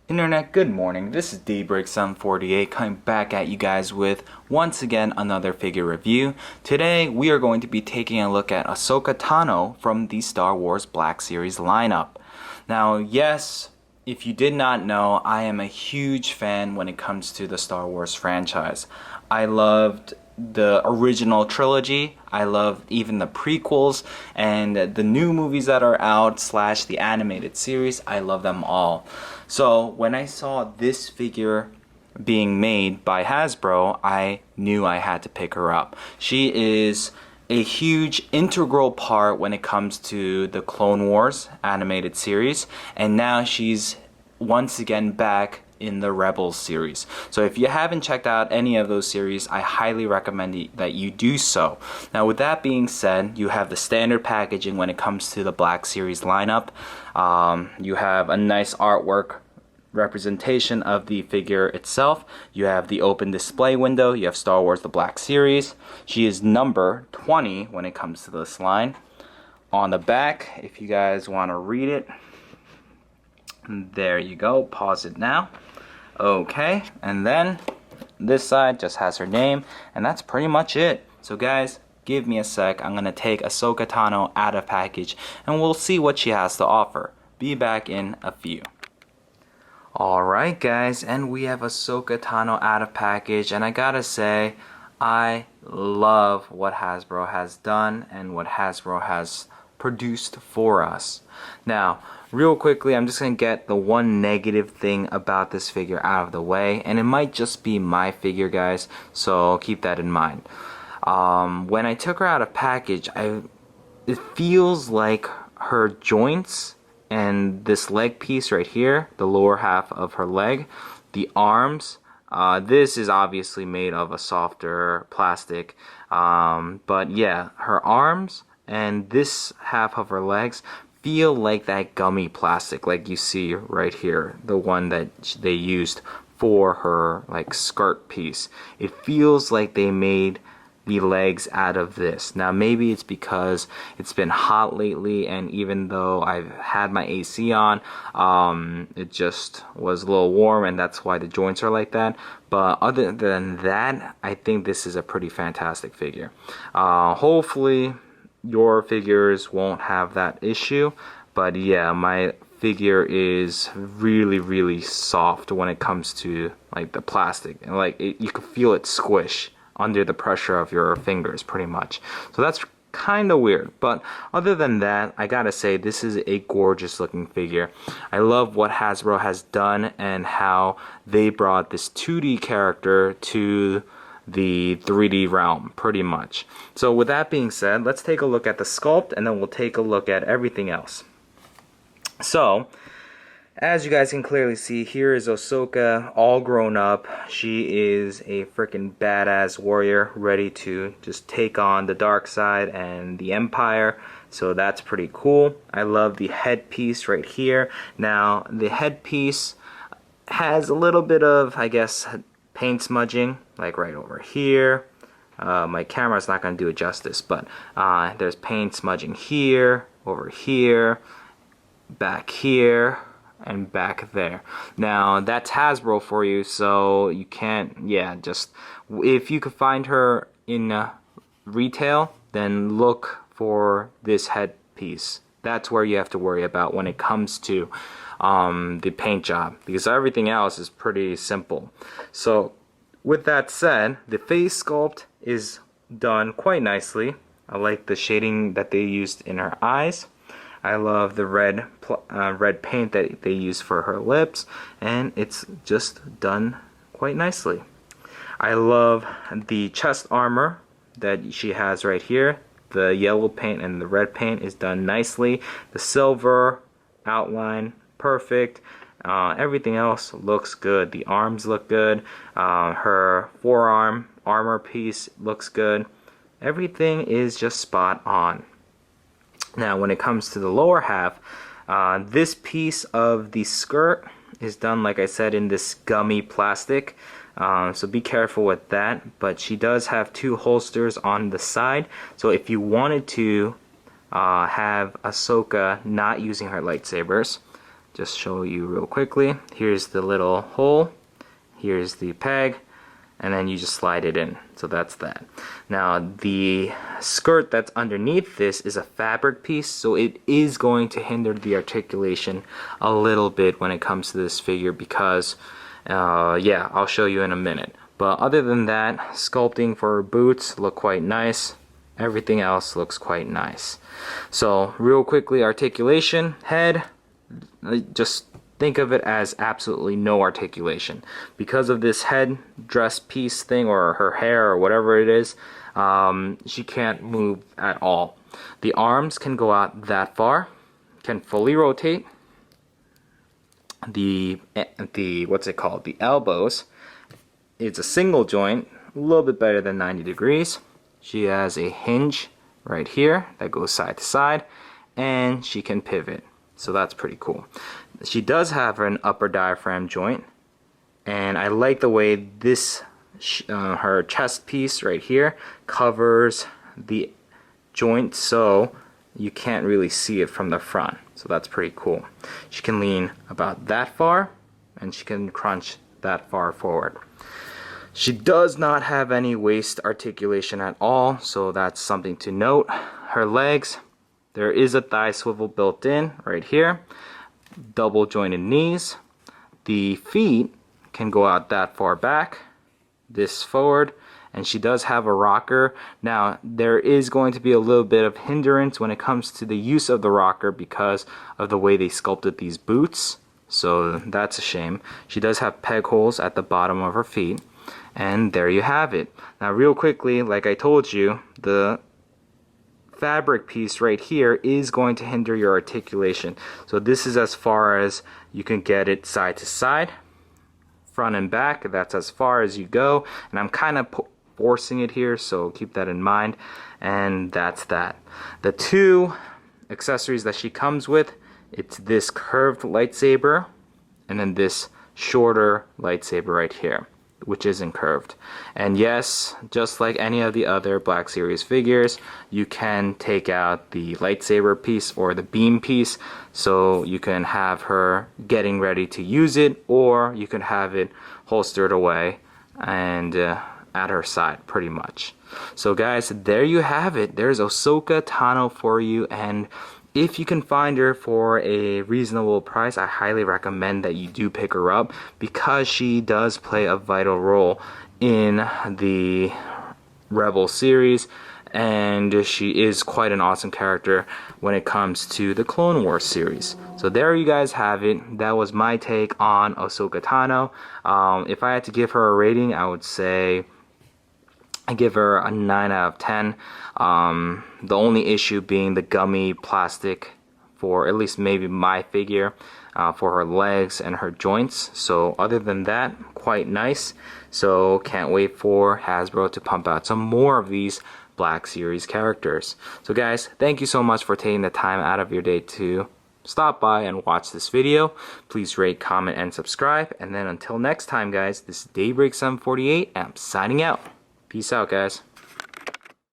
Internet, good morning. This is DBreak748 coming back at you guys with once again another figure review. Today we are going to be taking a look at Ahsoka Tano from the Star Wars Black Series lineup. Now, yes, if you did not know, I am a huge fan when it comes to the Star Wars franchise. I loved the original trilogy. I love even the prequels and the new movies that are out slash the animated series. I love them all. So when I saw this figure being made by Hasbro, I knew I had to pick her up. She is a huge integral part when it comes to the Clone Wars animated series, and now she's once again back in the Rebels series. So if you haven't checked out any of those series, I highly recommend that you do so. Now with that being said, you have the standard packaging when it comes to the Black Series lineup. You have a nice artwork representation of the figure itself. You have the open display window. You have Star Wars The Black Series. She is number 20 when it comes to this line. On the back, if you guys want to read it, there you go. Pause it now. Okay, and then this side just has her name, and that's pretty much it. So guys, give me a sec. I'm gonna take Ahsoka Tano out of package and we'll see what she has to offer. Be back in a few. Alright guys, and we have Ahsoka Tano out of package, and I gotta say, I love what Hasbro has done and what Hasbro has produced for us. Now, real quickly, I'm just gonna get the one negative thing about this figure out of the way, and it might just be my figure, guys, so keep that in mind. When I took her out of package, it feels like her joints and this leg piece right here, the lower half of her leg, the arms, this is obviously made of a softer plastic, but yeah, her arms and this half of her legs feel like that gummy plastic, like you see right here, the one that they used for her like skirt piece. It feels like they made the legs out of this. Now maybe it's because it's been hot lately, and even though I've had my AC on, it just was a little warm, and that's why the joints are like that. But other than that, I think this is a pretty fantastic figure. Hopefully your figures won't have that issue, but yeah, my figure is really soft when it comes to like the plastic, and like you can feel it squish under the pressure of your fingers pretty much. So that's kind of weird, but other than that, I gotta say this is a gorgeous looking figure. I love what Hasbro has done and how they brought this 2D character to the 3D realm pretty much. So with that being said, let's take a look at the sculpt, and then we'll take a look at everything else. So as you guys can clearly see, here is Ahsoka all grown up. She is a freaking badass warrior ready to just take on the dark side and the Empire. So that's pretty cool. I love the headpiece right here. Now the headpiece has a little bit of, I guess, paint smudging, like right over here. My camera's not going to do it justice, but there's paint smudging here, over here, back here, and back there. Now that's Hasbro for you, so you can't, yeah, just if you could find her in retail, then look for this headpiece. That's where you have to worry about when it comes to the paint job, because everything else is pretty simple. So with that said, the face sculpt is done quite nicely. I like the shading that they used in her eyes. I love the red paint that they use for her lips, and it's just done quite nicely. I love the chest armor that she has right here. The yellow paint and the red paint is done nicely. The silver outline, perfect. Everything else looks good. The arms look good. Her forearm armor piece looks good. Everything is just spot on. Now when it comes to the lower half, this piece of the skirt is done, like I said, in this gummy plastic, so be careful with that. But she does have two holsters on the side, so if you wanted to have Ahsoka not using her lightsabers, just show you real quickly. Here's the little hole, here's the peg, and then you just slide it in. So that's that. Now the skirt that's underneath this is a fabric piece, so it is going to hinder the articulation a little bit when it comes to this figure because yeah, I'll show you in a minute. But other than that, sculpting for her boots look quite nice. Everything else looks quite nice. So real quickly, articulation, head, just think of it as absolutely no articulation. Because of this head dress piece thing, or her hair, or whatever it is, she can't move at all. The arms can go out that far, can fully rotate. The what's it called? The elbows, it's a single joint, a little bit better than 90 degrees. She has a hinge right here that goes side to side, and she can pivot. So that's pretty cool. She does have an upper diaphragm joint, and I like the way this her chest piece right here covers the joint so you can't really see it from the front. So that's pretty cool. She can lean about that far, and she can crunch that far forward. She does not have any waist articulation at all, so that's something to note. Her legs, there is a thigh swivel built in right here. Double jointed knees. The feet can go out that far back, this forward, and she does have a rocker. Now, there is going to be a little bit of hindrance when it comes to the use of the rocker because of the way they sculpted these boots, so that's a shame. She does have peg holes at the bottom of her feet. And there you have it. Now real quickly, like I told you, the fabric piece right here is going to hinder your articulation. So this is as far as you can get it side to side, front and back. That's as far as you go. And I'm kind of forcing it here, so keep that in mind. And that's that. The two accessories that she comes with, it's this curved lightsaber and then this shorter lightsaber right here, which isn't curved. And yes, just like any of the other Black Series figures, you can take out the lightsaber piece or the beam piece, so you can have her getting ready to use it, or you can have it holstered away and at her side pretty much. So guys, there you have it. There's Ahsoka Tano for you, and if you can find her for a reasonable price, I highly recommend that you do pick her up because she does play a vital role in the Rebel series, and she is quite an awesome character when it comes to the Clone Wars series. So there you guys have it. That was my take on Ahsoka Tano. If I had to give her a rating, I would say I give her a 9 out of 10. The only issue being the gummy plastic for at least maybe my figure, for her legs and her joints. So other than that, quite nice. So can't wait for Hasbro to pump out some more of these Black Series characters. So guys, thank you so much for taking the time out of your day to stop by and watch this video. Please rate, comment, and subscribe. And then until next time guys, this is Daybreak748 and I'm signing out. Peace out, guys.